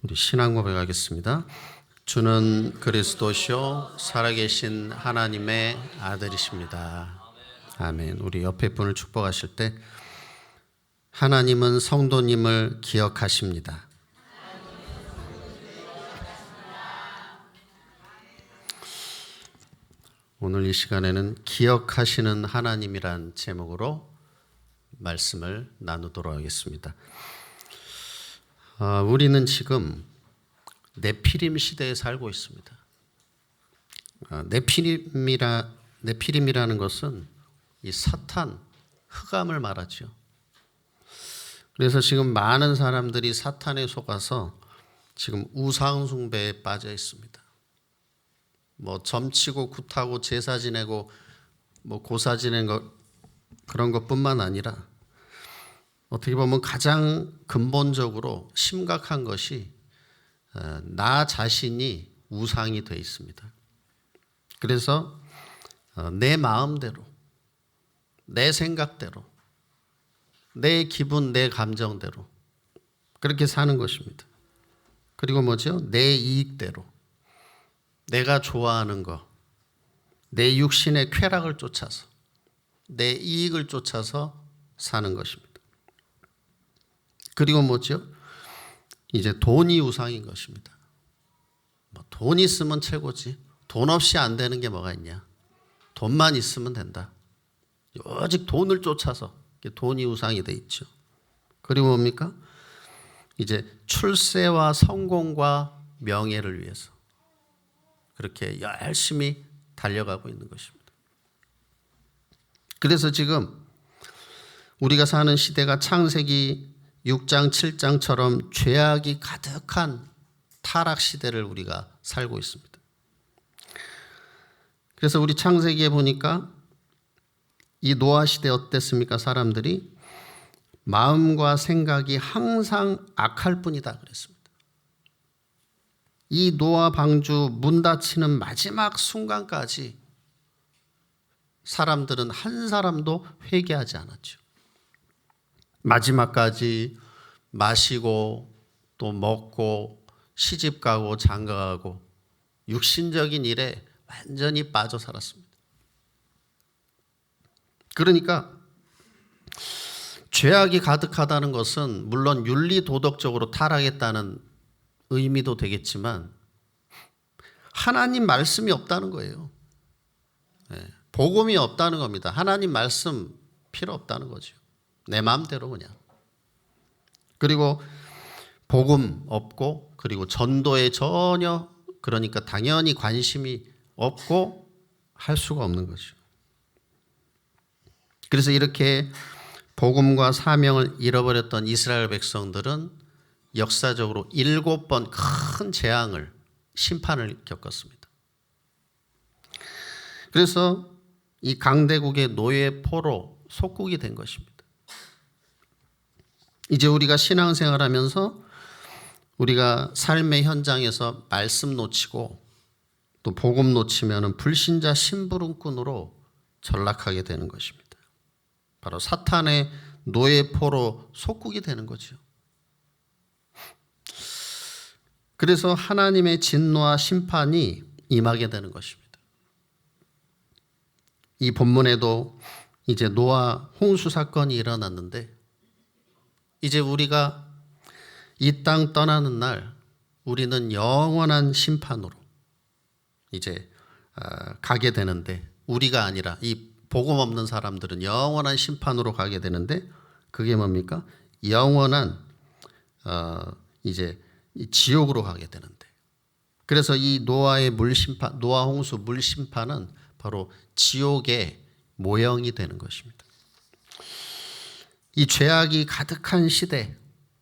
우리 신앙 고백하겠습니다. 주는 그리스도시요 살아계신 하나님의 아들이십니다. 아멘. 우리 옆에 분을 축복하실 때 하나님은 성도님을 기억하십니다. 오늘 이 시간에는 기억하시는 하나님이란 제목으로 말씀을 나누도록 하겠습니다. 우리는 지금 네피림 시대에 살고 있습니다. 네피림이라는 것은 이 사탄, 흑암을 말하죠. 그래서 지금 많은 사람들이 사탄에 속아서 지금 우상 숭배에 빠져 있습니다. 점치고 굿하고 제사 지내고 고사 지낸 것 그런 것뿐만 아니라 어떻게 보면 가장 근본적으로 심각한 것이 나 자신이 우상이 되어 있습니다. 그래서 내 마음대로, 내 생각대로, 내 기분, 내 감정대로 그렇게 사는 것입니다. 그리고 내 이익대로, 내가 좋아하는 거, 내 육신의 쾌락을 쫓아서, 내 이익을 쫓아서 사는 것입니다. 그리고 이제 돈이 우상인 것입니다. 돈 있으면 최고지. 돈 없이 안 되는 게 뭐가 있냐. 돈만 있으면 된다. 오직 돈을 쫓아서 돈이 우상이 돼 있죠. 그리고 뭡니까? 이제 출세와 성공과 명예를 위해서 그렇게 열심히 달려가고 있는 것입니다. 그래서 지금 우리가 사는 시대가 창세기 6장, 7장처럼 죄악이 가득한 타락 시대를 우리가 살고 있습니다. 그래서 우리 창세기에 보니까 이 노아 시대 어땠습니까? 사람들이 마음과 생각이 항상 악할 뿐이다 그랬습니다. 이 노아 방주 문 닫히는 마지막 순간까지 사람들은 한 사람도 회개하지 않았죠. 마지막까지 마시고 또 먹고 시집가고 장가가고 육신적인 일에 완전히 빠져 살았습니다. 그러니까 죄악이 가득하다는 것은 물론 윤리 도덕적으로 타락했다는 의미도 되겠지만 하나님 말씀이 없다는 거예요. 복음이 없다는 겁니다. 하나님 말씀 필요 없다는 거죠. 내 마음대로 그냥. 그리고 복음 없고 그리고 전도에 전혀 그러니까 당연히 관심이 없고 할 수가 없는 거죠. 그래서 이렇게 복음과 사명을 잃어버렸던 이스라엘 백성들은 역사적으로 7번 큰 재앙을 심판을 겪었습니다. 그래서 이 강대국의 노예 포로 속국이 된 것입니다. 이제 우리가 신앙생활하면서 우리가 삶의 현장에서 말씀 놓치고 또 복음 놓치면 불신자 심부름꾼으로 전락하게 되는 것입니다. 바로 사탄의 노예 포로 속국이 되는 거죠. 그래서 하나님의 진노와 심판이 임하게 되는 것입니다. 이 본문에도 이제 노아 홍수 사건이 일어났는데 이제 우리가 이 땅 떠나는 날 우리는 영원한 심판으로 이제 가게 되는데 우리가 아니라 이 복음 없는 사람들은 영원한 심판으로 가게 되는데 그게 뭡니까? 영원한 이제 지옥으로 가게 되는데 그래서 이 노아의 물심판, 노아 홍수 물심판은 바로 지옥의 모형이 되는 것입니다. 이 죄악이 가득한 시대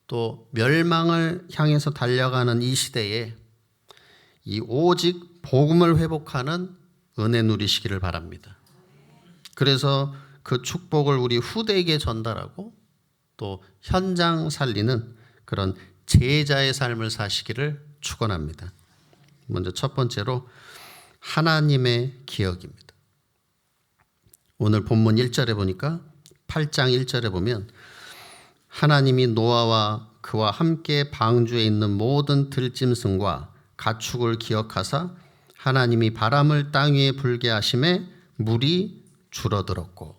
또 멸망을 향해서 달려가는 이 시대에 이 오직 복음을 회복하는 은혜 누리시기를 바랍니다. 그래서 그 축복을 우리 후대에게 전달하고 또 현장 살리는 그런 제자의 삶을 사시기를 축원합니다. 먼저 첫 번째로 하나님의 기억입니다. 오늘 본문 1절에 보니까 8장 1절에 보면 하나님이 노아와 그와 함께 방주에 있는 모든 들짐승과 가축을 기억하사 하나님이 바람을 땅 위에 불게 하심에 물이 줄어들었고.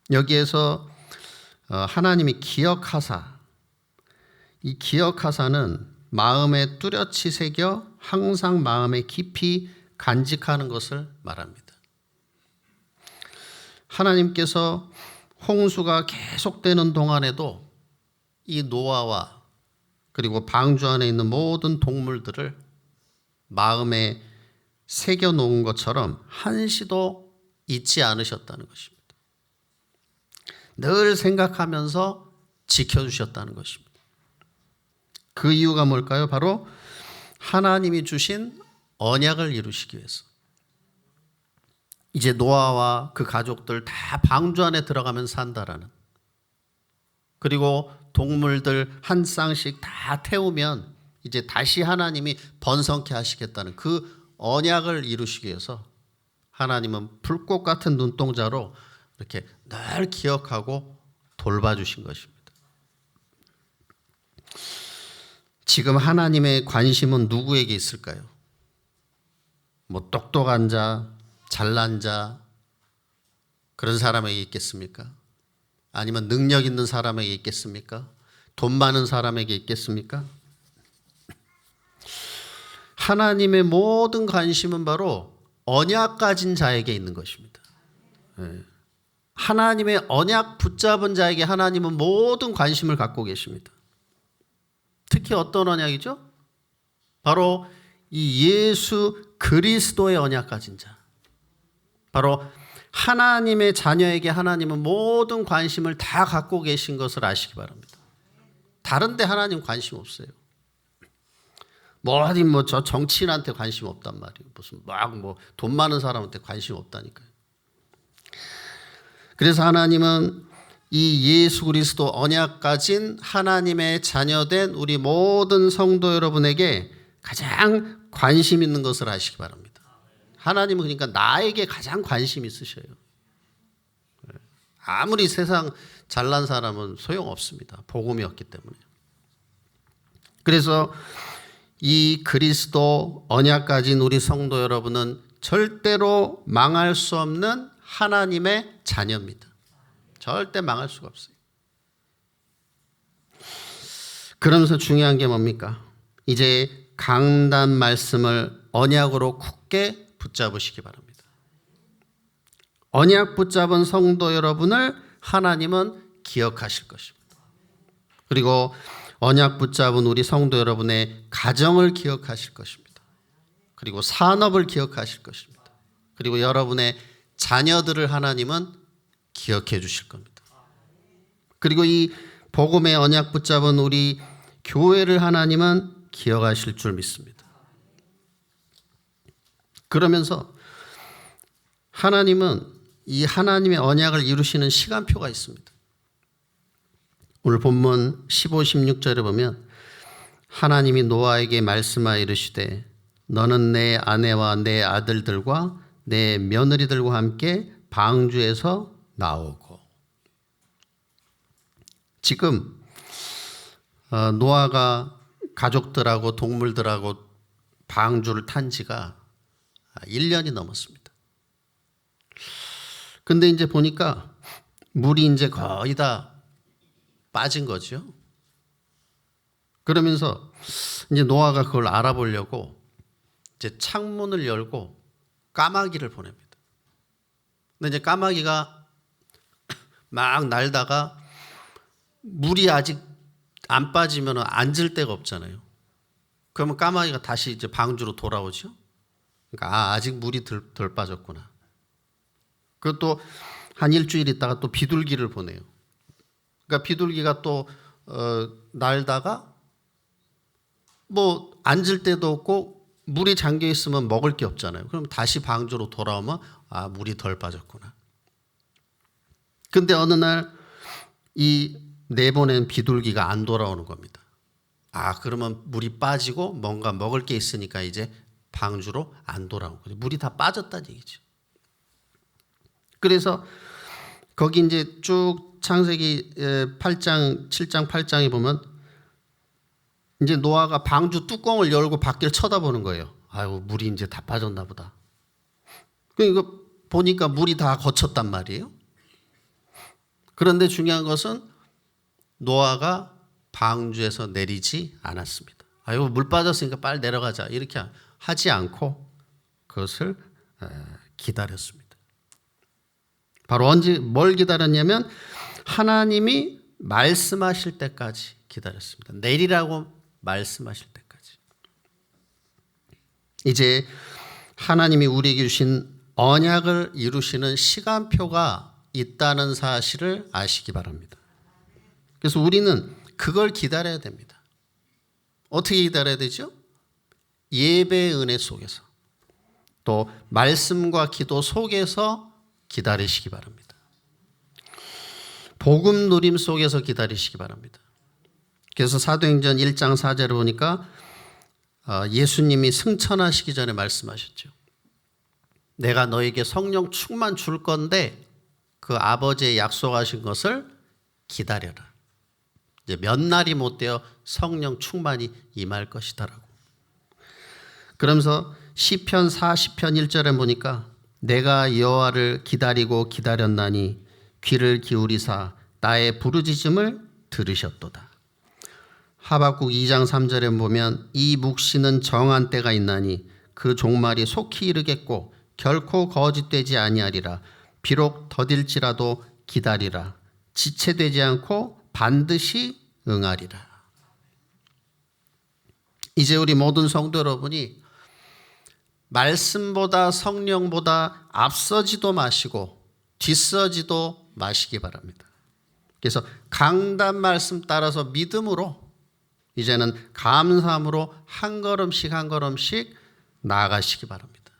여기에서 하나님이 기억하사, 이 기억하사는 마음에 뚜렷이 새겨 항상 마음에 깊이 간직하는 것을 말합니다. 하나님께서 홍수가 계속되는 동안에도 이 노아와 그리고 방주 안에 있는 모든 동물들을 마음에 새겨 놓은 것처럼 한시도 잊지 않으셨다는 것입니다. 늘 생각하면서 지켜주셨다는 것입니다. 그 이유가 뭘까요? 바로 하나님이 주신 언약을 이루시기 위해서. 이제 노아와 그 가족들 다 방주 안에 들어가면 산다라는, 그리고 동물들 한 쌍씩 다 태우면 이제 다시 하나님이 번성케 하시겠다는 그 언약을 이루시기 위해서 하나님은 불꽃 같은 눈동자로 이렇게 늘 기억하고 돌봐주신 것입니다. 지금 하나님의 관심은 누구에게 있을까요? 뭐 똑똑한 자, 잘난 자, 그런 사람에게 있겠습니까? 아니면 능력 있는 사람에게 있겠습니까? 돈 많은 사람에게 있겠습니까? 하나님의 모든 관심은 바로 언약 가진 자에게 있는 것입니다. 하나님의 언약 붙잡은 자에게 하나님은 모든 관심을 갖고 계십니다. 특히 어떤 언약이죠? 바로 이 예수 그리스도의 언약 가진 자. 바로 하나님의 자녀에게 하나님은 모든 관심을 다 갖고 계신 것을 아시기 바랍니다. 다른 데 하나님 관심 없어요. 어디 저 정치인한테 관심 없단 말이에요. 무슨 돈 많은 사람한테 관심 없다니까요. 그래서 하나님은 이 예수 그리스도 언약 가진 하나님의 자녀된 우리 모든 성도 여러분에게 가장 관심 있는 것을 아시기 바랍니다. 하나님은 그러니까 나에게 가장 관심 있으셔요. 아무리 세상 잘난 사람은 소용없습니다. 복음이 없기 때문에. 그래서 이 그리스도 언약 가진 우리 성도 여러분은 절대로 망할 수 없는 하나님의 자녀입니다. 절대 망할 수가 없어요. 그러면서 중요한 게 뭡니까? 이제 강단 말씀을 언약으로 굳게 붙잡으시기 바랍니다. 언약 붙잡은 성도 여러분을 하나님은 기억하실 것입니다. 그리고 언약 붙잡은 우리 성도 여러분의 가정을 기억하실 것입니다. 그리고 산업을 기억하실 것입니다. 그리고 여러분의 자녀들을 하나님은 기억해 주실 겁니다. 그리고 이 복음의 언약 붙잡은 우리 교회를 하나님은 기억하실 줄 믿습니다. 그러면서 하나님은 이 하나님의 언약을 이루시는 시간표가 있습니다. 오늘 본문 15, 16절에 보면 하나님이 노아에게 말씀하여 이르시되 너는 내 아내와 내 아들들과 내 며느리들과 함께 방주에서 나오고. 지금 노아가 가족들하고 동물들하고 방주를 탄 지가 1년이 넘었습니다. 근데 이제 보니까 물이 이제 거의 다 빠진 거죠. 그러면서 이제 노아가 그걸 알아보려고 이제 창문을 열고 까마귀를 보냅니다. 근데 이제 까마귀가 막 날다가 물이 아직 안 빠지면 앉을 데가 없잖아요. 그러면 까마귀가 다시 이제 방주로 돌아오죠. 그러니까 아직 물이 덜 빠졌구나. 그것도 한 일주일 있다가 또 비둘기를 보내요. 그러니까 비둘기가 또 날다가 앉을 데도 없고 물이 잠겨 있으면 먹을 게 없잖아요. 그럼 다시 방주로 돌아오면 물이 덜 빠졌구나. 근데 어느 날 이 내보낸 비둘기가 안 돌아오는 겁니다. 그러면 물이 빠지고 뭔가 먹을 게 있으니까 이제 방주로 안 돌아온 거죠. 물이 다 빠졌다는 얘기죠. 그래서 거기 이제 쭉 창세기 8장, 7장, 8장에 보면 이제 노아가 방주 뚜껑을 열고 밖을 쳐다보는 거예요. 아이고, 물이 이제 다 빠졌나 보다. 그러니까 보니까 물이 다 거쳤단 말이에요. 그런데 중요한 것은 노아가 방주에서 내리지 않았습니다. 아이고, 물 빠졌으니까 빨리 내려가자 이렇게 하지 않고 그것을 기다렸습니다. 바로 뭘 기다렸냐면 하나님이 말씀하실 때까지 기다렸습니다. 내리라고 말씀하실 때까지. 이제 하나님이 우리에게 주신 언약을 이루시는 시간표가 있다는 사실을 아시기 바랍니다. 그래서 우리는 그걸 기다려야 됩니다. 어떻게 기다려야 되죠? 예배의 은혜 속에서, 또 말씀과 기도 속에서 기다리시기 바랍니다. 복음 누림 속에서 기다리시기 바랍니다. 그래서 사도행전 1장 4절을 보니까 예수님이 승천하시기 전에 말씀하셨죠. 내가 너에게 성령 충만 줄 건데 그 아버지의 약속하신 것을 기다려라. 이제 몇 날이 못 되어 성령 충만이 임할 것이다라고. 그러면서 시편 40편 1절에 보니까 내가 여호와를 기다리고 기다렸나니 귀를 기울이사 나의 부르짖음을 들으셨도다. 하박국 2장 3절에 보면 이 묵시는 정한 때가 있나니 그 종말이 속히 이르겠고 결코 거짓되지 아니하리라. 비록 더딜지라도 기다리라. 지체되지 않고 반드시 응하리라. 이제 우리 모든 성도 여러분이 말씀보다 성령보다 앞서지도 마시고 뒤서지도 마시기 바랍니다. 그래서 강단 말씀 따라서 믿음으로 이제는 감사함으로 한 걸음씩 한 걸음씩 나아가시기 바랍니다.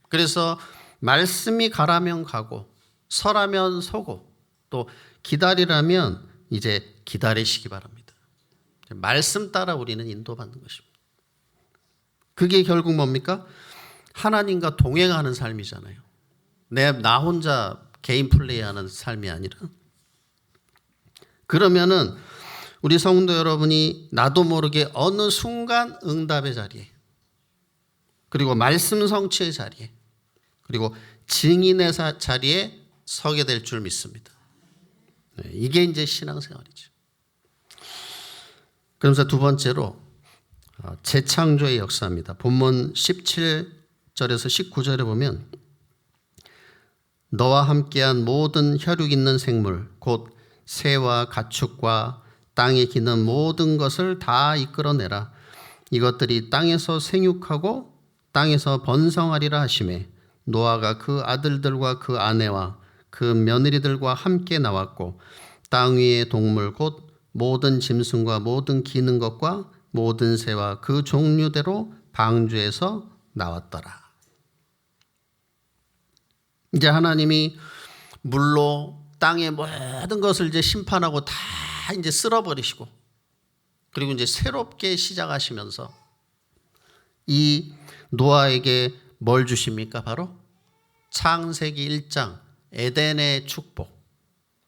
그래서 말씀이 가라면 가고 서라면 서고 또 기다리라면 이제 기다리시기 바랍니다. 말씀 따라 우리는 인도받는 것입니다. 그게 결국 뭡니까? 하나님과 동행하는 삶이잖아요. 나 혼자 개인 플레이하는 삶이 아니라. 그러면은 우리 성도 여러분이 나도 모르게 어느 순간 응답의 자리에, 그리고 말씀 성취의 자리에, 그리고 증인의 자리에 서게 될 줄 믿습니다. 이게 이제 신앙생활이죠. 그러면서 두 번째로 재창조의 역사입니다. 본문 17절에서 19절에 보면 너와 함께한 모든 혈육 있는 생물 곧 새와 가축과 땅에 기는 모든 것을 다 이끌어내라. 이것들이 땅에서 생육하고 땅에서 번성하리라 하시매 노아가 그 아들들과 그 아내와 그 며느리들과 함께 나왔고 땅 위의 동물 곧 모든 짐승과 모든 기는 것과 모든 새와 그 종류대로 방주에서 나왔더라. 이제 하나님이 물로 땅의 모든 것을 이제 심판하고 다 이제 쓸어버리시고 그리고 이제 새롭게 시작하시면서 이 노아에게 뭘 주십니까? 바로 창세기 1장 에덴의 축복,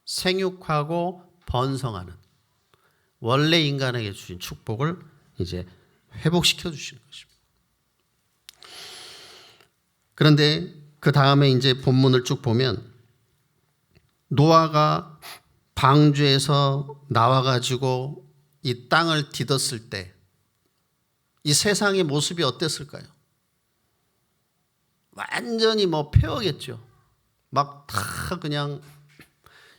생육하고 번성하는 원래 인간에게 주신 축복을 이제 회복시켜 주시는 것입니다. 그런데 그 다음에 이제 본문을 쭉 보면 노아가 방주에서 나와가지고 이 땅을 디뎠을 때 이 세상의 모습이 어땠을까요? 완전히 폐어겠죠. 막 다 그냥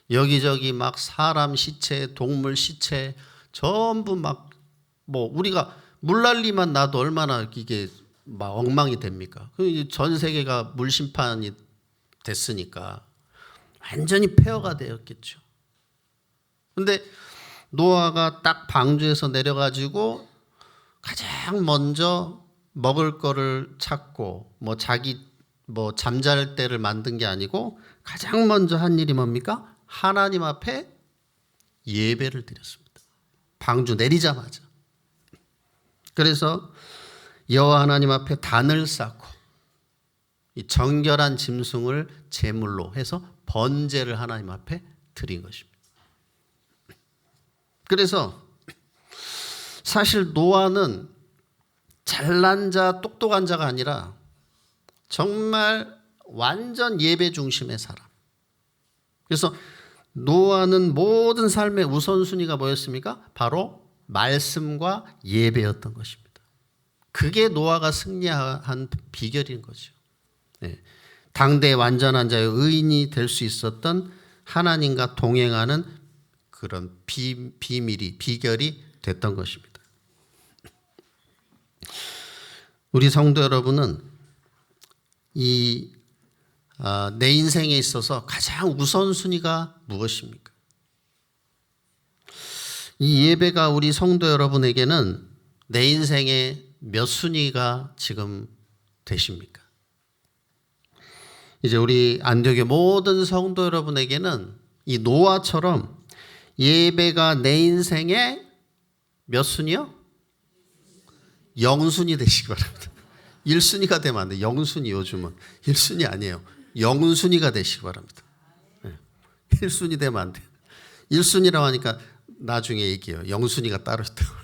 여기저기 막 사람 시체, 동물 시체 전부 막 우리가 물난리만 나도 얼마나 이게 막 엉망이 됩니까? 전 세계가 물 심판이 됐으니까 완전히 폐허가 되었겠죠. 근데 노아가 딱 방주에서 내려가지고 가장 먼저 먹을 거를 찾고 자기 잠잘 때를 만든 게 아니고 가장 먼저 한 일이 뭡니까? 하나님 앞에 예배를 드렸습니다. 방주 내리자마자. 그래서 여호와 하나님 앞에 단을 쌓고 이 정결한 짐승을 제물로 해서 번제를 하나님 앞에 드린 것입니다. 그래서 사실 노아는 잘난 자, 똑똑한 자가 아니라 정말 완전 예배 중심의 사람. 그래서 노아는 모든 삶의 우선순위가 뭐였습니까? 바로 말씀과 예배였던 것입니다. 그게 노아가 승리한 비결인 거죠. 네. 당대의 완전한 자의 의인이 될 수 있었던 하나님과 동행하는 그런 비결이 됐던 것입니다. 우리 성도 여러분은 내 인생에 있어서 가장 우선순위가 무엇입니까? 이 예배가 우리 성도 여러분에게는 내 인생의 몇 순위가 지금 되십니까? 이제 우리 안디옥의 모든 성도 여러분에게는 이 노아처럼 예배가 내 인생의 몇 순위요? 0순위 되시기 바랍니다. 1순위가 되면 안 돼요. 0순위 요즘은. 1순위 아니에요. 0순위가 되시기 바랍니다. 1순위 되면 안 돼요. 1순위라고 하니까 나중에 얘기해요. 0순위가 따로 있다고.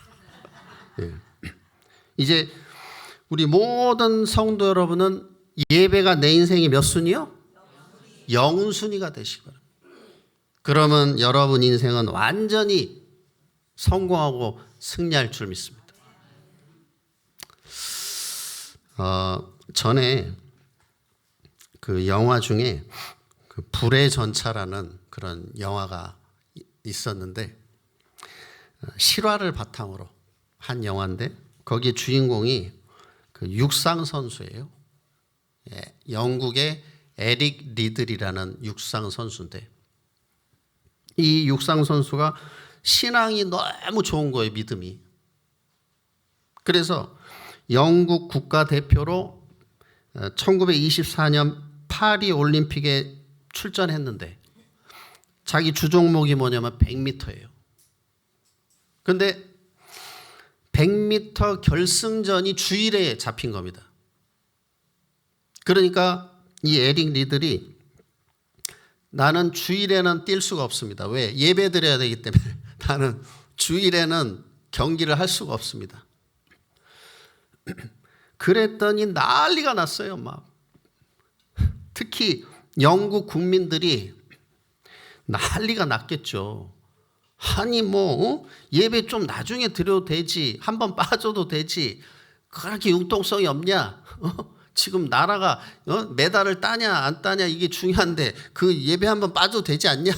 예. 이제 우리 모든 성도 여러분은 예배가 내 인생의 몇 순위요? 0순위가 되시기 바랍니다. 그러면 여러분 인생은 완전히 성공하고 승리할 줄 믿습니다. 전에 그 영화 중에 그 불의 전차라는 그런 영화가 있었는데 실화를 바탕으로 한 영화인데 거기에 주인공이 그 육상 선수예요. 예, 영국의 에릭 리들이라는 육상 선수인데 이 육상 선수가 신앙이 너무 좋은 거예요, 믿음이. 그래서 영국 국가대표로 1924년 파리 올림픽에 출전했는데 자기 주종목이 뭐냐면 100m예요. 그런데 100m 결승전이 주일에 잡힌 겁니다. 그러니까 이 에릭 리들이 나는 주일에는 뛸 수가 없습니다. 왜? 예배 드려야 되기 때문에 나는 주일에는 경기를 할 수가 없습니다. 그랬더니 난리가 났어요. 막 특히 영국 국민들이 난리가 났겠죠. 아니 예배 좀 나중에 드려도 되지, 한번 빠져도 되지, 그렇게 융통성이 없냐? 지금 나라가 메달을 따냐 안 따냐 이게 중요한데 그 예배 한번 빠져도 되지 않냐?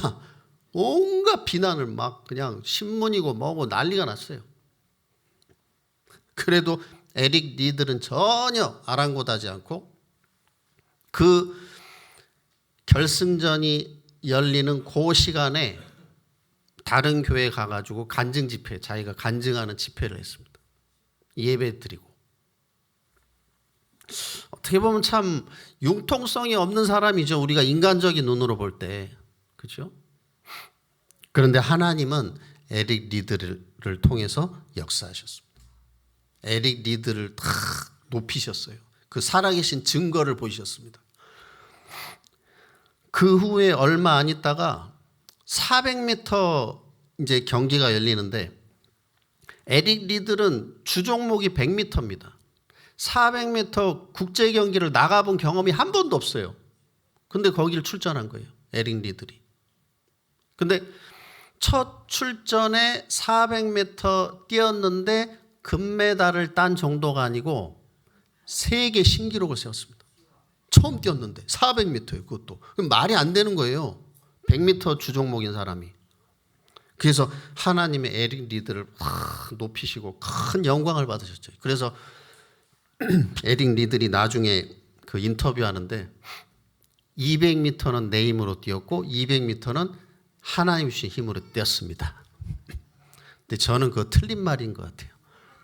온갖 비난을 막 그냥 신문이고 뭐고 난리가 났어요. 그래도 에릭 리들은 전혀 아랑곳하지 않고 그 결승전이 열리는 그 시간에 다른 교회에 가가지고 간증 집회, 자기가 간증하는 집회를 했습니다. 예배 드리고. 어떻게 보면 참 융통성이 없는 사람이죠. 우리가 인간적인 눈으로 볼 때. 그렇죠? 그런데 하나님은 에릭 리드를 통해서 역사하셨습니다. 에릭 리드를 다 높이셨어요. 그 살아계신 증거를 보이셨습니다. 그 후에 얼마 안 있다가 400m 이제 경기가 열리는데 에릭 리들은 주종목이 100m입니다. 400m 국제 경기를 나가본 경험이 한 번도 없어요. 근데 거기를 출전한 거예요. 에릭 리들이. 근데 첫 출전에 400m 뛰었는데 금메달을 딴 정도가 아니고 세계 신기록을 세웠습니다. 처음 뛰었는데 400m예요. 그것도. 그럼 말이 안 되는 거예요. 100m 주종목인 사람이. 그래서 하나님의 에릭 리드를 높이시고 큰 영광을 받으셨죠. 그래서 에릭 리들이 나중에 그 인터뷰하는데 200m는 내 힘으로 뛰었고 200m는 하나님 주신 힘으로 뛰었습니다. 근데 저는 그거 틀린 말인 것 같아요.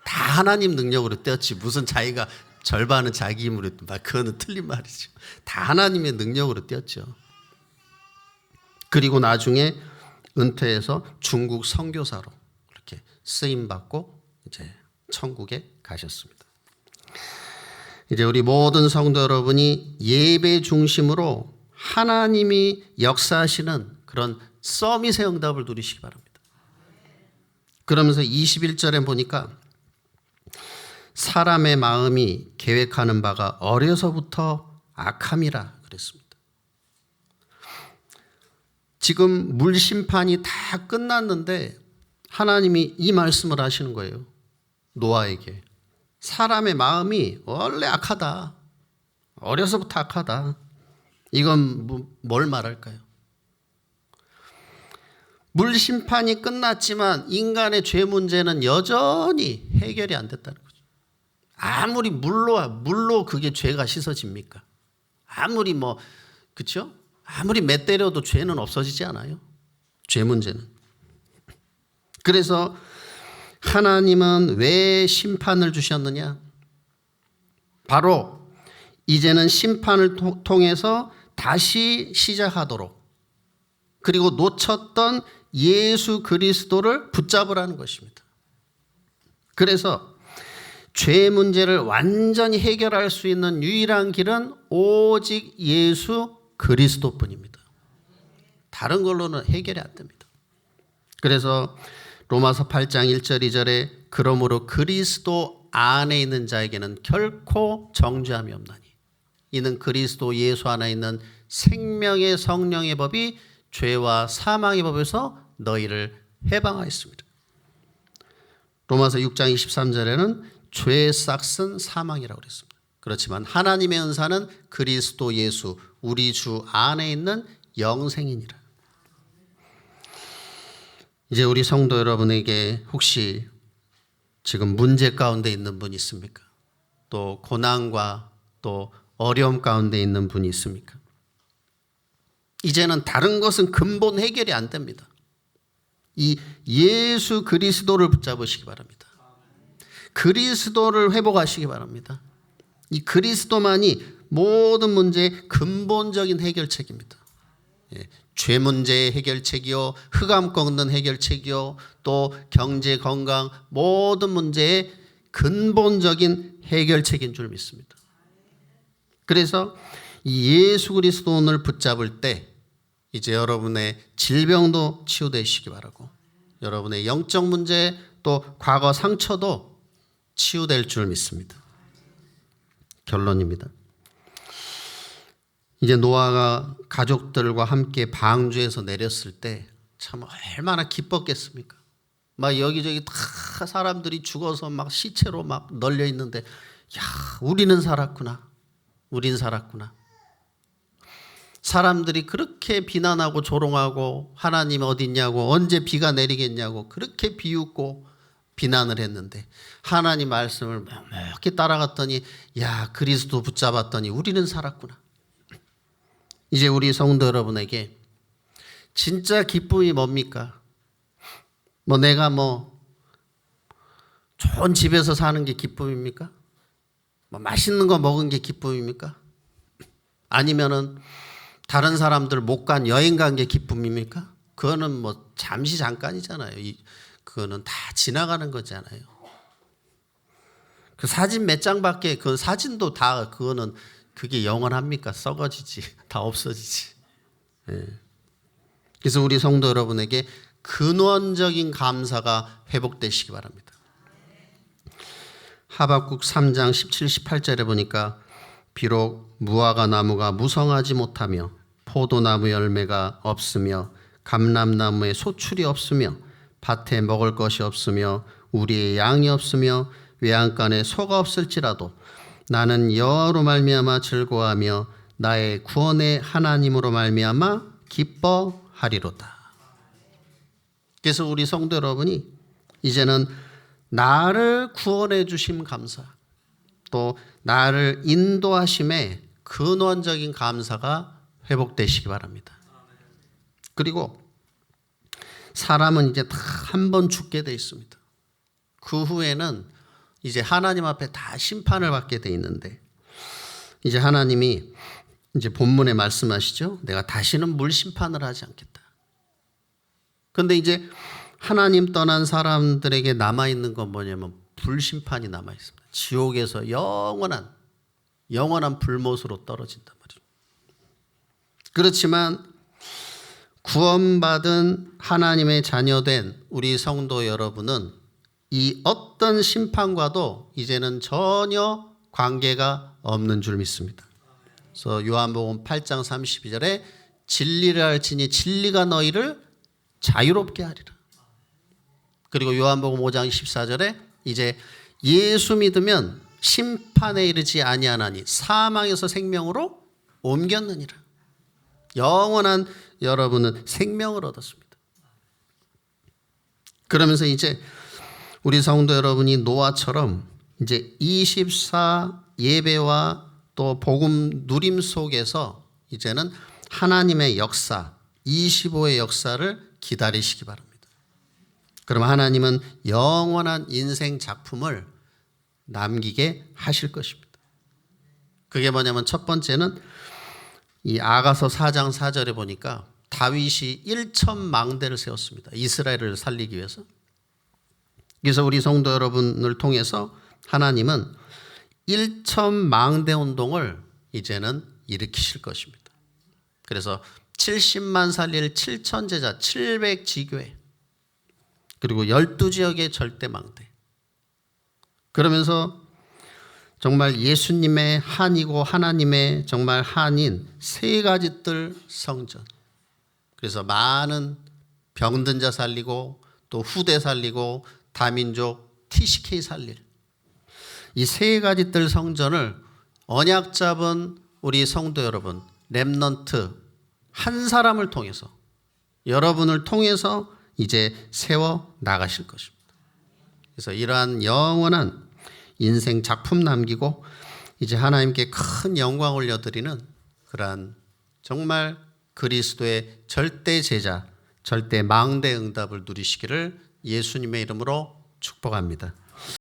다 하나님 능력으로 뛰었지 무슨 자기가 절반은 자기 힘으로 뛰었다. 그거는 틀린 말이죠. 다 하나님의 능력으로 뛰었죠. 그리고 나중에 은퇴해서 중국 선교사로 이렇게 쓰임 받고 이제 천국에 가셨습니다. 이제 우리 모든 성도 여러분이 예배 중심으로 하나님이 역사하시는 그런 서밋의 응답을 누리시기 바랍니다. 그러면서 21절에 보니까 사람의 마음이 계획하는 바가 어려서부터 악함이라 그랬습니다. 지금 물심판이 다 끝났는데 하나님이 이 말씀을 하시는 거예요. 노아에게. 사람의 마음이 원래 악하다. 어려서부터 악하다. 이건 뭘 말할까요? 물심판이 끝났지만 인간의 죄 문제는 여전히 해결이 안 됐다는 거죠. 아무리 물로 그게 죄가 씻어집니까? 아무리 그렇죠? 아무리 매 때려도 죄는 없어지지 않아요. 죄 문제는. 그래서 하나님은 왜 심판을 주셨느냐? 바로 이제는 심판을 통해서 다시 시작하도록, 그리고 놓쳤던 예수 그리스도를 붙잡으라는 것입니다. 그래서 죄 문제를 완전히 해결할 수 있는 유일한 길은 오직 예수 그리스도뿐입니다. 다른 걸로는 해결이 안 됩니다. 그래서 로마서 8장 1절 2절에 그러므로 그리스도 안에 있는 자에게는 결코 정죄함이 없나니 이는 그리스도 예수 안에 있는 생명의 성령의 법이 죄와 사망의 법에서 너희를 해방하였습니다. 로마서 6장 23절에는 죄의 싹은 사망이라고 그랬습니다. 그렇지만 하나님의 은사는 그리스도 예수 우리 주 안에 있는 영생이니라. 이제 우리 성도 여러분에게 혹시 지금 문제 가운데 있는 분이 있습니까? 또 고난과 또 어려움 가운데 있는 분이 있습니까? 이제는 다른 것은 근본 해결이 안 됩니다. 이 예수 그리스도를 붙잡으시기 바랍니다. 그리스도를 회복하시기 바랍니다. 이 그리스도만이 모든 문제의 근본적인 해결책입니다. 죄 문제의 해결책이요, 흑암 꺾는 해결책이요, 또 경제, 건강 모든 문제의 근본적인 해결책인 줄 믿습니다. 그래서 이 예수 그리스도를 붙잡을 때 이제 여러분의 질병도 치유되시기 바라고, 여러분의 영적 문제 또 과거 상처도 치유될 줄 믿습니다. 결론입니다. 이제 노아가 가족들과 함께 방주에서 내렸을 때 참 얼마나 기뻤겠습니까? 막 여기저기 다 사람들이 죽어서 막 시체로 막 널려 있는데, 야, 우리는 살았구나. 우린 살았구나. 사람들이 그렇게 비난하고 조롱하고 하나님 어디 있냐고, 언제 비가 내리겠냐고 그렇게 비웃고 비난을 했는데 하나님 말씀을 묵묵히 따라갔더니, 야, 그리스도 붙잡았더니 우리는 살았구나. 이제 우리 성도 여러분에게 진짜 기쁨이 뭡니까? 내가 좋은 집에서 사는 게 기쁨입니까? 맛있는 거 먹은 게 기쁨입니까? 아니면은 다른 사람들 못 간 여행 간 게 기쁨입니까? 그거는 잠시 잠깐이잖아요. 그거는 다 지나가는 거잖아요. 그 사진 몇 장밖에, 그 사진도 다 그게 영원합니까? 썩어지지. 다 없어지지. 예. 그래서 우리 성도 여러분에게 근원적인 감사가 회복되시기 바랍니다. 하박국 3장 17, 18절에 보니까 비록 무화과 나무가 무성하지 못하며 포도나무 열매가 없으며 감람나무에 소출이 없으며 밭에 먹을 것이 없으며 우리의 양이 없으며 외양간에 소가 없을지라도 나는 여호와로 말미암아 즐거워하며 나의 구원의 하나님으로 말미암아 기뻐하리로다. 그래서 우리 성도 여러분이 이제는 나를 구원해 주심 감사, 또 나를 인도하심에 근원적인 감사가 회복되시기 바랍니다. 그리고 사람은 이제 다 한 번 죽게 돼 있습니다. 그 후에는 이제 하나님 앞에 다 심판을 받게 돼 있는데, 이제 하나님이 이제 본문에 말씀하시죠. 내가 다시는 물 심판을 하지 않겠다. 그런데 이제 하나님 떠난 사람들에게 남아있는 건 뭐냐면 불심판이 남아있습니다. 지옥에서 영원한 불못으로 떨어진단 말이에요. 그렇지만 구원받은 하나님의 자녀된 우리 성도 여러분은 이 어떤 심판과도 이제는 전혀 관계가 없는 줄 믿습니다. 그래서 요한복음 8장 32절에 진리를 알지니 진리가 너희를 자유롭게 하리라. 그리고 요한복음 5장 14절에 이제 예수 믿으면 심판에 이르지 아니하나니 사망에서 생명으로 옮겼느니라. 영원한 여러분은 생명을 얻었습니다. 그러면서 이제 우리 성도 여러분이 노아처럼 이제 24 예배와 또 복음 누림 속에서 이제는 하나님의 역사, 25의 역사를 기다리시기 바랍니다. 그럼 하나님은 영원한 인생 작품을 남기게 하실 것입니다. 그게 뭐냐면 첫 번째는 이 아가서 4장 4절에 보니까 다윗이 1,000망대를 세웠습니다. 이스라엘을 살리기 위해서. 그래서 우리 성도 여러분을 통해서 하나님은 1,000망대 운동을 이제는 일으키실 것입니다. 그래서 70만 살릴 7,000제자 700지교회 그리고 12지역의 절대망대. 그러면서 정말 예수님의 한이고 하나님의 정말 한인 세 가지 뜰 성전. 그래서 많은 병든 자 살리고 또 후대 살리고 다민족 TCK 살릴 이 세 가지 뜰 성전을 언약 잡은 우리 성도 여러분 렘넌트 한 사람을 통해서 여러분을 통해서 이제 세워 나가실 것입니다. 그래서 이러한 영원한 인생 작품 남기고 이제 하나님께 큰 영광 올려드리는 그러한 정말 그리스도의 절대 제자, 절대 망대 응답을 누리시기를 예수님의 이름으로 축복합니다.